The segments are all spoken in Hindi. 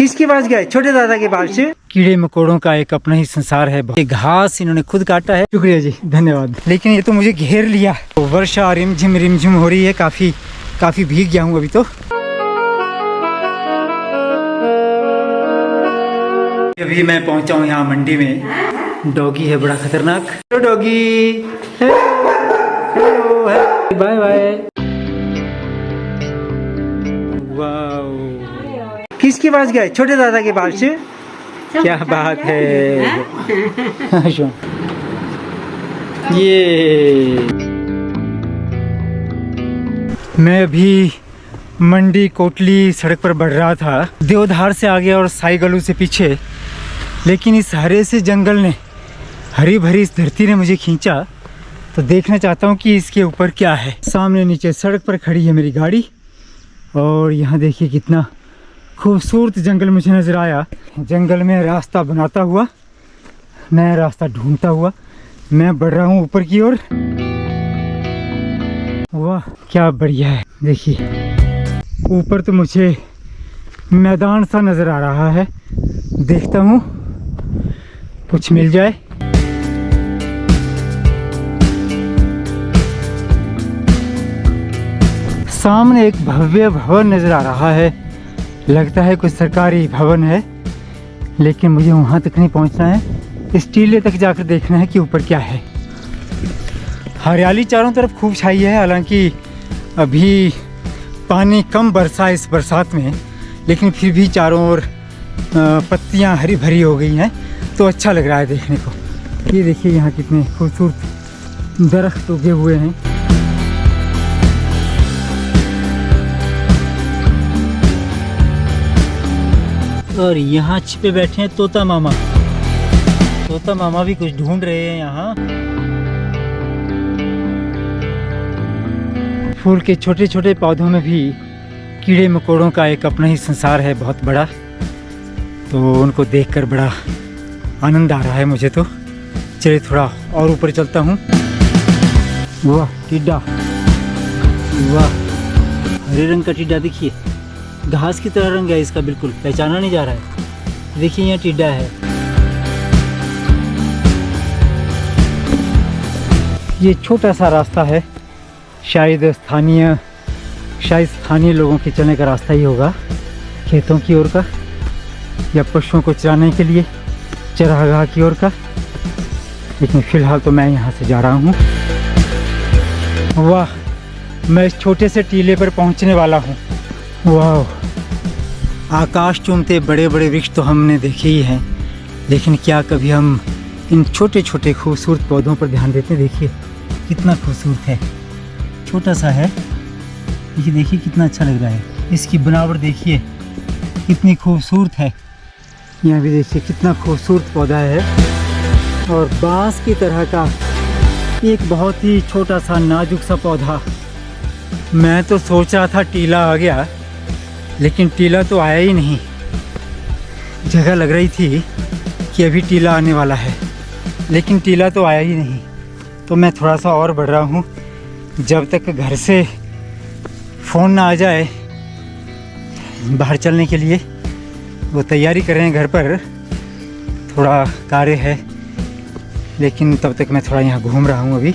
किसके पास गए? छोटे दादा के पास से। कीड़े मकोड़ों का एक अपना ही संसार है। ये घास इन्होंने खुद काटा है। शुक्रिया जी, धन्यवाद। लेकिन ये तो मुझे घेर लिया। वर्षा रिमझिम हो रही है। काफी भीग गया हूँ अभी तो। अभी मैं पहुंचा हूँ यहाँ मंडी में। डॉगी है बड़ा खतरनाक। Hello doggy, hello, bye bye. Wow, किसके पास गए? छोटे दादा के पास से। क्या बात है। ये मैं अभी मंडी कोटली सड़क पर बढ़ रहा था। देवधार से आगे और साई गलू से पीछे, लेकिन इस हरे से जंगल ने, हरी भरी इस धरती ने मुझे खींचा। तो देखना चाहता हूँ कि इसके ऊपर क्या है। सामने नीचे सड़क पर खड़ी है मेरी गाड़ी, और यहाँ देखिए कितना खूबसूरत जंगल मुझे नज़र आया। जंगल में रास्ता बनाता हुआ, नया रास्ता ढूंढता हुआ मैं बढ़ रहा हूँ ऊपर की ओर। वाह क्या बढ़िया है। देखिए ऊपर तो मुझे मैदान सा नज़र आ रहा है। देखता हूँ कुछ मिल जाए। सामने एक भव्य भवन नज़र आ रहा है। लगता है कुछ सरकारी भवन है, लेकिन मुझे वहाँ तक नहीं पहुँचना है। इस टीले तक जाकर देखना है कि ऊपर क्या है। हरियाली चारों तरफ खूब छाई है। हालांकि अभी पानी कम बरसा इस बरसात में, लेकिन फिर भी चारों ओर पत्तियाँ हरी भरी हो गई हैं, तो अच्छा लग रहा है देखने को। ये देखिए यहाँ कितने खूबसूरत दरख्त उगे हुए हैं। और यहाँ छिपे बैठे हैं तोता मामा। तोता मामा भी कुछ ढूंढ रहे हैं यहाँ। फूल के छोटे छोटे पौधों में भी कीड़े मकोड़ों का एक अपना ही संसार है, बहुत बड़ा। तो उनको देखकर बड़ा आनंद आ रहा है मुझे तो। चलिए थोड़ा और ऊपर चलता हूँ। वाह टिड्डा, वाह हरे रंग का टिड्डा। देखिए घास की तरह रंग है इसका, बिल्कुल पहचाना नहीं जा रहा है। देखिए यहाँ टिड्डा है। ये छोटा सा रास्ता है, शायद स्थानीय लोगों के चलने का रास्ता ही होगा, खेतों की ओर का, या पशुओं को चराने के लिए चरागाह की ओर का। लेकिन फ़िलहाल तो मैं यहाँ से जा रहा हूँ। वाह, मैं इस छोटे से टीले पर पहुँचने वाला हूँ। वाह, आकाश चूमते बड़े बड़े वृक्ष तो हमने देखे ही हैं, लेकिन क्या कभी हम इन छोटे छोटे खूबसूरत पौधों पर ध्यान देते हैं? देखिए कितना खूबसूरत है, छोटा सा है। ये देखिए कितना अच्छा लग रहा है। इसकी बनावट देखिए कितनी खूबसूरत है। यहाँ भी देखिए कितना खूबसूरत पौधा है, और बांस की तरह का एक बहुत ही छोटा सा नाजुक सा पौधा। मैं तो सोच रहा था टीला आ गया, लेकिन टीला तो आया ही नहीं। जगह लग रही थी कि अभी टीला आने वाला है, लेकिन टीला तो आया ही नहीं। तो मैं थोड़ा सा और बढ़ रहा हूँ, जब तक घर से फ़ोन ना आ जाए बाहर चलने के लिए। वो तैयारी कर रहे हैं घर पर, थोड़ा कार्य है, लेकिन तब तक मैं थोड़ा यहाँ घूम रहा हूँ अभी।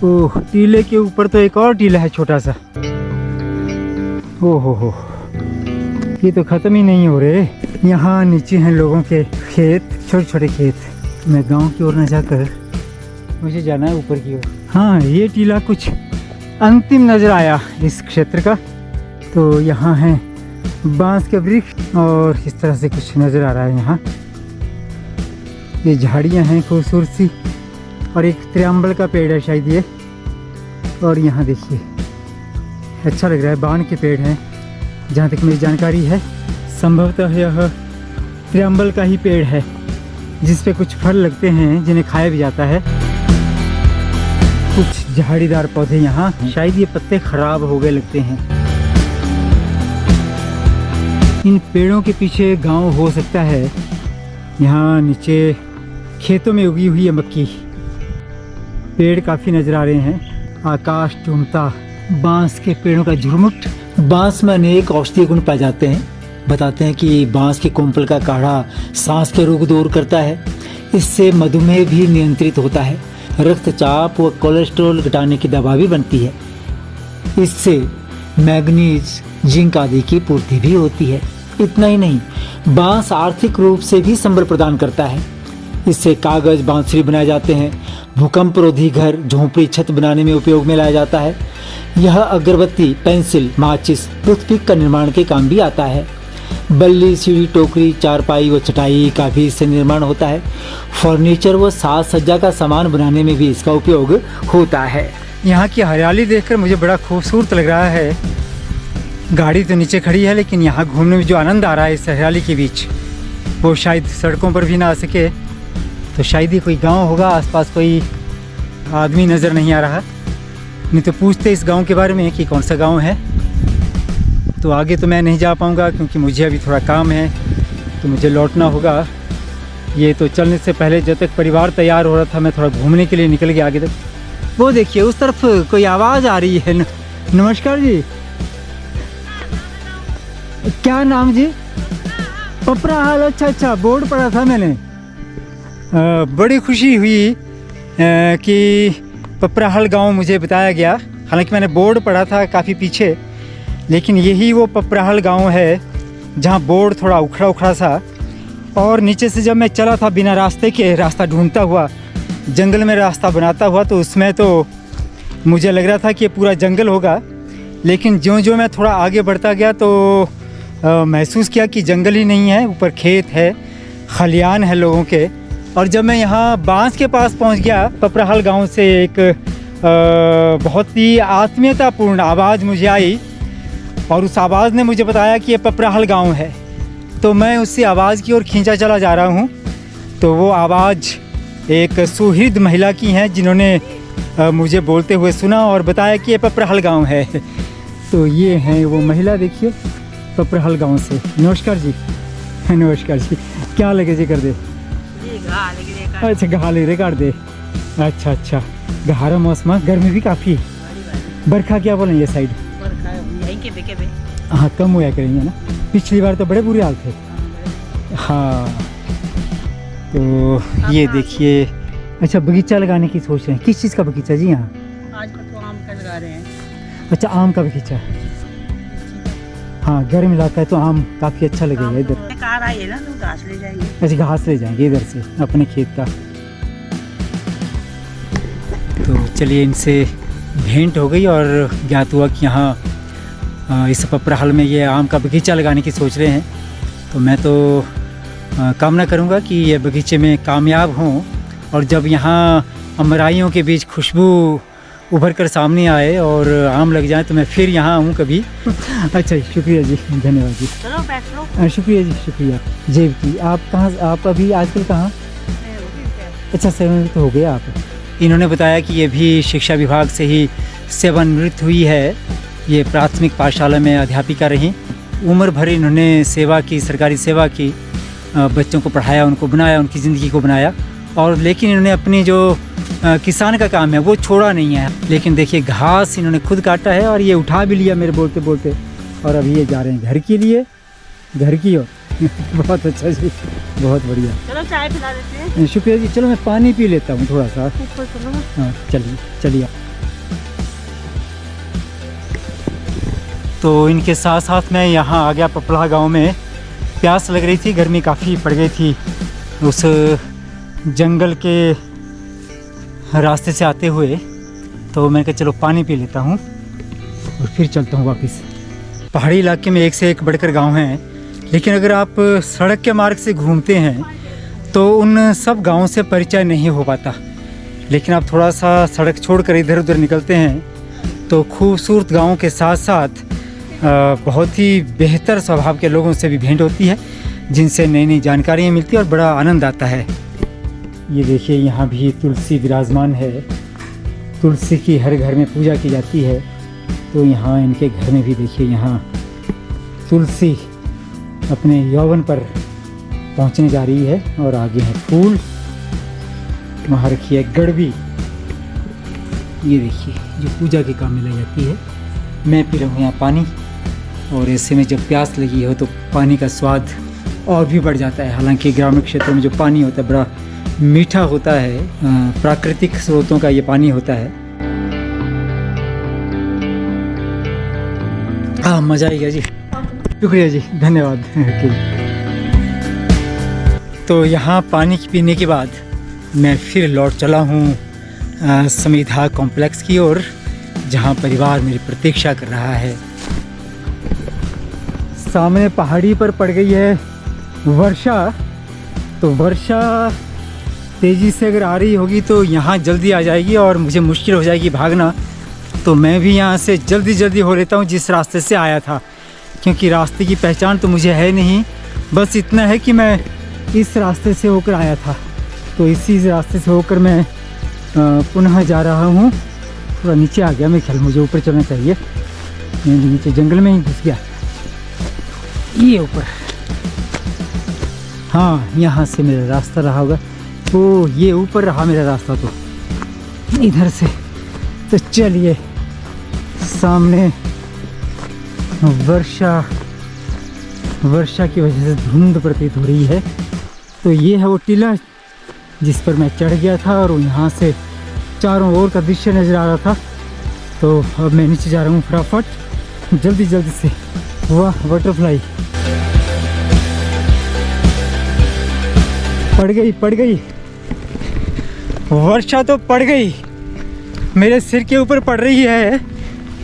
ओह, टीले के ऊपर तो एक और टीला है छोटा सा। ओह हो, ये तो ख़त्म ही नहीं हो रहे। यहाँ नीचे हैं लोगों के खेत, छोटे छोटे खेत। मैं गांव की ओर न जाकर मुझे जाना है ऊपर की ओर। हाँ, ये टीला कुछ अंतिम नज़र आया इस क्षेत्र का। तो यहाँ हैं बांस के वृक्ष, और इस तरह से कुछ नज़र आ रहा है यहाँ। ये झाड़ियाँ हैं खूबसूरत सी, और एक त्रिअम्बल का पेड़ है शायद ये। और यहाँ देखिए अच्छा लग रहा है, बान के पेड़ हैं जहाँ तक मेरी जानकारी है। संभवतः यह त्रिअम्बल का ही पेड़ है, जिस पे कुछ फल लगते हैं जिन्हें खाया भी जाता है। कुछ झाड़ीदार पौधे यहाँ, शायद ये पत्ते खराब हो गए लगते हैं। इन पेड़ों के पीछे गांव हो सकता है। यहाँ नीचे खेतों में उगी हुई है मक्की। पेड़ काफ़ी नज़र आ रहे हैं। आकाश चूमता, बांस के पेड़ों का झुरमुट। बांस में अनेक औषधीय गुण पाए जाते हैं, बताते हैं कि बांस के कोंपल का काढ़ा सांस के रोग दूर करता है, इससे मधुमेह भी नियंत्रित होता है, रक्तचाप व कोलेस्ट्रॉल घटाने की दवा भी बनती है, इससे मैग्नीज, जिंक आदि की पूर्ति भी होती है। इतना ही नहीं, बांस आर्थिक रूप से भी संबल प्रदान करता है, इससे कागज, बांसुरी बनाए जाते हैं, भूकंप रोधी घर, झोंपड़ी, छत बनाने में उपयोग में लाया जाता है। यह अगरबत्ती, पेंसिल, माचिस, टूथपिक का निर्माण के काम भी आता है। बल्ली, सीढ़ी, टोकरी, चारपाई व चटाई का भी इससे निर्माण होता है। फर्नीचर व साज सज्जा का सामान बनाने में भी इसका उपयोग होता है। यहाँ की हरियाली देखकर मुझे बड़ा खूबसूरत लग रहा है। गाड़ी तो नीचे खड़ी है, लेकिन यहाँ घूमने में जो आनंद आ रहा है इस हरियाली के बीच, वो शायद सड़कों पर भी ना आ सके। तो शायद ही कोई गांव होगा, आसपास कोई आदमी नज़र नहीं आ रहा, नहीं तो पूछते इस गांव के बारे में कि कौन सा गांव है। तो आगे तो मैं नहीं जा पाऊंगा क्योंकि मुझे अभी थोड़ा काम है, तो मुझे लौटना होगा। ये तो चलने से पहले जब तक परिवार तैयार हो रहा था, मैं थोड़ा घूमने के लिए निकल गया आगे तक। वो देखिए उस तरफ कोई आवाज़ आ रही है। नमस्कार जी, क्या नाम जी? पपराहल। अच्छा अच्छा, बोर्ड पढ़ा था मैंने। बड़ी खुशी हुई कि पपराहल गांव मुझे बताया गया। हालांकि मैंने बोर्ड पढ़ा था काफ़ी पीछे, लेकिन यही वो पपराहल गांव है जहां बोर्ड थोड़ा उखड़ा उखड़ा सा। और नीचे से जब मैं चला था बिना रास्ते के, रास्ता ढूंढता हुआ, जंगल में रास्ता बनाता हुआ, तो उसमें तो मुझे लग रहा था कि ये पूरा जंगल होगा। लेकिन ज्यों-ज्यों मैं थोड़ा आगे बढ़ता गया तो महसूस किया कि जंगल ही नहीं है, ऊपर खेत है, खलियान है लोगों के। और जब मैं यहाँ बांस के पास पहुँच गया, पपराहल गांव से एक बहुत ही आत्मीयतापूर्ण आवाज़ मुझे आई, और उस आवाज़ ने मुझे बताया कि ये पपराहल गांव है। तो मैं उसी आवाज़ की ओर खींचा चला जा रहा हूँ। तो वो आवाज़ एक सुहृद महिला की है, जिन्होंने मुझे बोलते हुए सुना और बताया कि ये पपराहल गांव है। तो ये हैं वो महिला, देखिए, पपराहल गांव से। नमस्कार जी। नमस्कार जी। क्या लगे जी कर दे? अच्छा, घा ले कर दे। अच्छा अच्छा, गहरा मौसम, गर्मी भी काफ़ी, बरखा क्या बोलें ये साइड? हाँ, कम हुआ करेंगे ना, पिछली बार तो बड़े बुरे हाल थे। हाँ, तो ये देखिए। अच्छा, बगीचा लगाने की सोच रहे हैं? किस चीज़ का बगीचा जी? यहाँ आजकल तो आम का लगा रहे हैं। अच्छा, आम का बगीचा। हाँ, गर्म इलाका है तो आम काफ़ी अच्छा लगेगा इधर। कार आई है ना, तो घास ले जाएंगे। अच्छा, घास ले जाएंगे इधर से अपने खेत का। तो चलिए, इनसे भेंट हो गई और ज्ञात हुआ कि यहाँ इस पपराहल में ये आम का बगीचा लगाने की सोच रहे हैं। तो मैं तो कामना करूँगा कि ये बगीचे में कामयाब हों, और जब यहाँ अमराइयों के बीच खुशबू उभर कर सामने आए और आम लग जाए तो मैं फिर यहाँ आऊँ कभी। अच्छा, शुक्रिया जी, धन्यवाद जी। चलो बैठ लो। शुक्रिया जी, शुक्रिया। जेब की आप कहाँ, आप अभी आजकल कहाँ? अच्छा, सेवानिवृत्त हो गया आप। इन्होंने बताया कि ये भी शिक्षा विभाग से ही सेवानिवृत्त हुई है। ये प्राथमिक पाठशाला में अध्यापिका रहीं। उम्र भर इन्होंने सेवा की, सरकारी सेवा की, बच्चों को पढ़ाया, उनको बनाया, उनकी ज़िंदगी को बनाया। और लेकिन इन्होंने अपनी जो किसान का काम है वो छोड़ा नहीं है। लेकिन देखिए, घास इन्होंने खुद काटा है और ये उठा भी लिया मेरे बोलते बोलते, और अभी ये जा रहे हैं घर के लिए, घर की ओर। बहुत अच्छा जी, बहुत बढ़िया। चलो चाय पिला देते हैं। शुक्रिया जी। चलो मैं पानी पी लेता हूँ थोड़ा सा। हाँ, चलिए चलिए। तो इनके साथ साथ मैं यहाँ आ गया पपराहल गांव में। प्यास लग रही थी, गर्मी काफ़ी पड़ गई थी उस जंगल के रास्ते से आते हुए। तो मैंने कहा चलो पानी पी लेता हूँ और फिर चलता हूँ वापस। पहाड़ी इलाके में एक से एक बढ़कर गांव हैं, लेकिन अगर आप सड़क के मार्ग से घूमते हैं तो उन सब गांवों से परिचय नहीं हो पाता। लेकिन आप थोड़ा सा सड़क छोड़कर इधर उधर निकलते हैं तो खूबसूरत गांवों के साथ साथ बहुत ही बेहतर स्वभाव के लोगों से भी भेंट होती है, जिनसे नई नई जानकारियाँ मिलती है और बड़ा आनंद आता है। ये देखिए, यहाँ भी तुलसी विराजमान है। तुलसी की हर घर में पूजा की जाती है। तो यहाँ इनके घर में भी देखिए, यहाँ तुलसी अपने यौवन पर पहुँचने जा रही है। और आगे है फूल, वहाँ रखी है गड़बी। ये देखिए, जो पूजा के काम में लाई जाती है। मैं पी रहा हूँ यहाँ पानी। और ऐसे में जब प्यास लगी हो तो पानी का स्वाद और भी बढ़ जाता है। हालांकि ग्रामीण क्षेत्रों में जो पानी होता है बड़ा मीठा होता है, प्राकृतिक स्रोतों का ये पानी होता है। हाँ, मज़ा आ गया जी, शुक्रिया जी, धन्यवाद। तो यहाँ पानी पीने के बाद मैं फिर लौट चला हूँ समिधा कॉम्प्लेक्स की ओर, जहाँ परिवार मेरी प्रतीक्षा कर रहा है। सामने पहाड़ी पर पड़ गई है वर्षा, तो वर्षा तेज़ी से अगर आ रही होगी तो यहाँ जल्दी आ जाएगी और मुझे मुश्किल हो जाएगी भागना। तो मैं भी यहाँ से जल्दी हो लेता हूँ जिस रास्ते से आया था, क्योंकि रास्ते की पहचान तो मुझे है नहीं। बस इतना है कि मैं इस रास्ते से होकर आया था, तो इसी रास्ते से होकर मैं पुनः जा रहा हूँ। थोड़ा नीचे आ गया मैं, ख्याल मुझे ऊपर चलना चाहिए। मैं नीचे जंगल में ही घुस गया, ये ऊपर। हाँ, यहाँ से मेरा रास्ता रहा होगा। ओ, ये ऊपर रहा मेरा रास्ता, तो इधर से। तो चलिए, सामने वर्षा की वजह से धुंध प्रतीत हो रही है। तो ये है वो टीला जिस पर मैं चढ़ गया था और यहाँ से चारों ओर का दृश्य नज़र आ रहा था। तो अब मैं नीचे जा रहा हूँ फटाफट, जल्दी से। वाह, बटरफ्लाई पड़ गई वर्षा, तो पड़ गई, मेरे सिर के ऊपर पड़ रही है।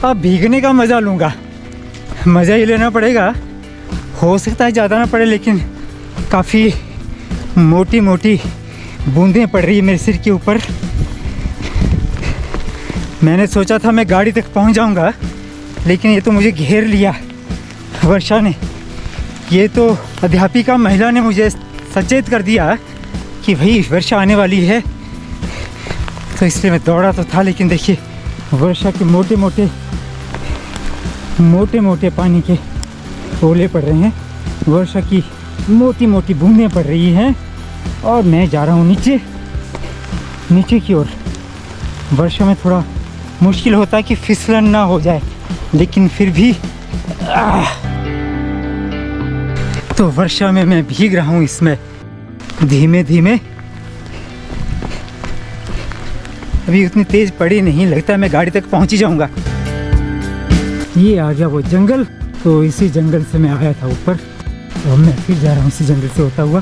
अब भीगने का मज़ा लूँगा, मज़ा ही लेना पड़ेगा। हो सकता है ज़्यादा ना पड़े, लेकिन काफ़ी मोटी बूंदें पड़ रही है मेरे सिर के ऊपर। मैंने सोचा था मैं गाड़ी तक पहुंच जाऊंगा, लेकिन ये तो मुझे घेर लिया वर्षा ने। ये तो अध्यापिका महिला ने मुझे सचेत कर दिया कि भाई वर्षा आने वाली है, तो इसलिए मैं दौड़ा तो था। लेकिन देखिए, वर्षा के मोटे मोटे पानी के ओले पड़ रहे हैं, वर्षा की मोटी बूंदें पड़ रही हैं, और मैं जा रहा हूँ नीचे की ओर। वर्षा में थोड़ा मुश्किल होता है कि फिसलन ना हो जाए, लेकिन फिर भी तो वर्षा में मैं भीग रहा हूँ इसमें धीमे। अभी उतनी तेज पड़ी नहीं, लगता है मैं गाड़ी तक पहुँच ही जाऊँगा। ये आ गया वो जंगल, तो इसी जंगल से मैं आया था ऊपर, और मैं फिर जा रहा हूँ इसी जंगल से होता हुआ।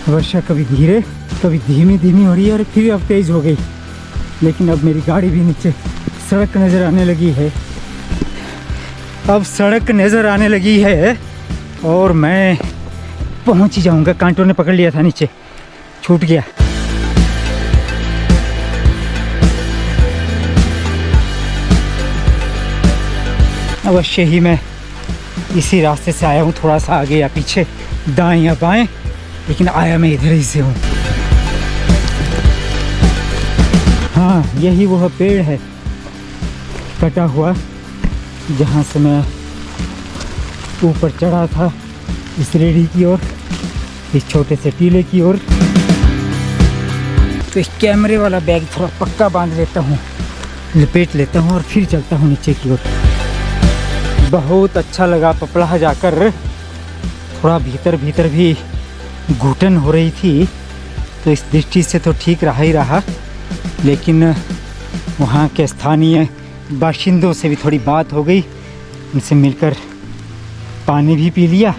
वर्षा कभी धीरे कभी धीमी हो रही है, और फिर अब तेज़ हो गई। लेकिन अब मेरी गाड़ी भी नीचे, सड़क नज़र आने लगी है। अब सड़क नज़र आने लगी है और मैं पहुंच ही जाऊंगा। कांटों ने पकड़ लिया था, नीचे छूट गया। अवश्य ही मैं इसी रास्ते से आया हूँ, थोड़ा सा आगे या पीछे, दाएं या बाएं, लेकिन आया मैं इधर ही से हूँ। हाँ, यही वो पेड़ है कटा हुआ, जहाँ से मैं ऊपर चढ़ा था, इस रेडी की ओर, इस छोटे से टीले की ओर। तो इस कैमरे वाला बैग थोड़ा पक्का बांध लेता हूँ, लपेट लेता हूँ, और फिर चलता हूँ नीचे की ओर। बहुत अच्छा लगा पपड़ा जाकर। थोड़ा भीतर भी घुटन हो रही थी, तो इस दृष्टि से तो ठीक रहा, लेकिन वहाँ के स्थानीय बाशिंदों से भी थोड़ी बात हो गई, उनसे मिलकर पानी भी पी लिया,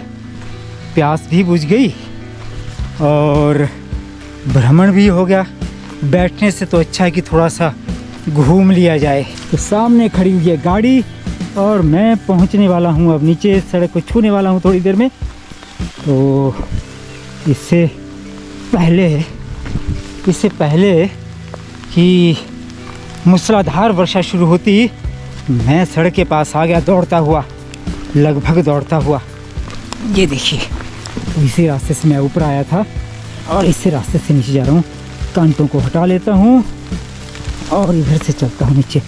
प्यास भी बुझ गई, और भ्रमण भी हो गया। बैठने से तो अच्छा है कि थोड़ा सा घूम लिया जाए। तो सामने खड़ी हुई है गाड़ी, और मैं पहुंचने वाला हूं अब नीचे, सड़क को छूने वाला हूं थोड़ी देर में। तो इससे पहले कि मूसलाधार वर्षा शुरू होती, मैं सड़क के पास आ गया लगभग दौड़ता हुआ। ये देखिए, तो इसी रास्ते से मैं ऊपर आया था, और इसी रास्ते से नीचे जा रहा हूँ। कांटों को हटा लेता हूँ और इधर से चलता हूँ नीचे।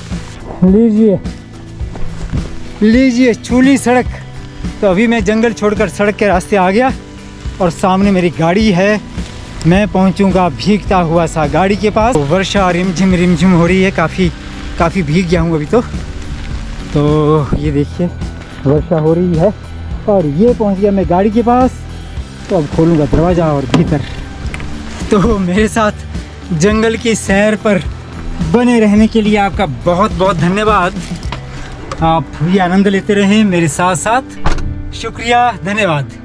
लीजिए चूली सड़क। तो अभी मैं जंगल छोड़कर सड़क के रास्ते आ गया, और सामने मेरी गाड़ी है। मैं पहुंचूंगा भीगता हुआ सा गाड़ी के पास। तो वर्षा रिमझिम हो रही है, काफ़ी भीग गया हूँ अभी तो ये देखिए, वर्षा हो रही है और ये पहुंच गया मैं गाड़ी के पास। तो अब खोलूँगा दरवाज़ा और भीतर। तो मेरे साथ जंगल की सैर पर बने रहने के लिए आपका बहुत बहुत धन्यवाद। आप भी आनंद लेते रहें मेरे साथ साथ। शुक्रिया, धन्यवाद।